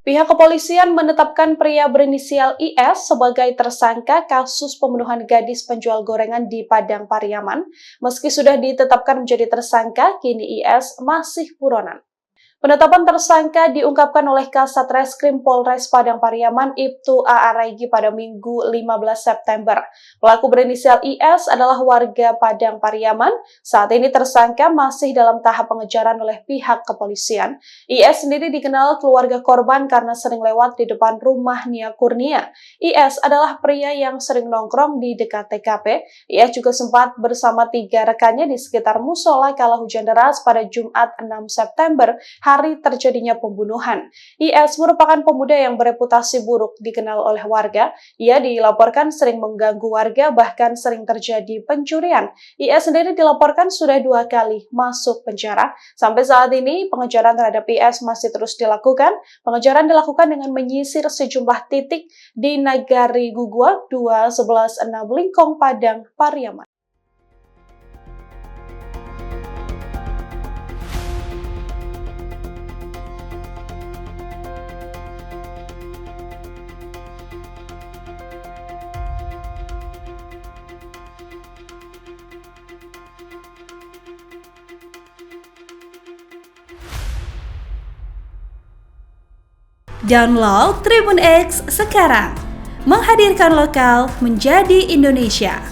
Pihak kepolisian menetapkan pria berinisial IS sebagai tersangka kasus pembunuhan gadis penjual gorengan di Padang Pariaman. Meski sudah ditetapkan menjadi tersangka, kini IS masih buronan. Penetapan tersangka diungkapkan oleh Kasat Reskrim Polres Padang Pariaman Ibtu A. Araigi pada Minggu 15 September. Pelaku berinisial IS adalah warga Padang Pariaman. Saat ini tersangka masih dalam tahap pengejaran oleh pihak kepolisian. IS sendiri dikenal keluarga korban karena sering lewat di depan rumah Nia Kurnia. IS adalah pria yang sering nongkrong di dekat TKP. IS juga sempat bersama 3 rekannya di sekitar musola kala hujan deras pada Jumat 6 September, hari terjadinya pembunuhan. IS merupakan pemuda yang bereputasi buruk dikenal oleh warga. Ia dilaporkan sering mengganggu warga, bahkan sering terjadi pencurian. IS sendiri dilaporkan sudah 2 kali masuk penjara. Sampai saat ini, pengejaran terhadap IS masih terus dilakukan. Pengejaran dilakukan dengan menyisir sejumlah titik di Nagari Gugua 211 6 Lingkong, Padang Pariaman. Download Tribun X sekarang, menghadirkan lokal menjadi Indonesia.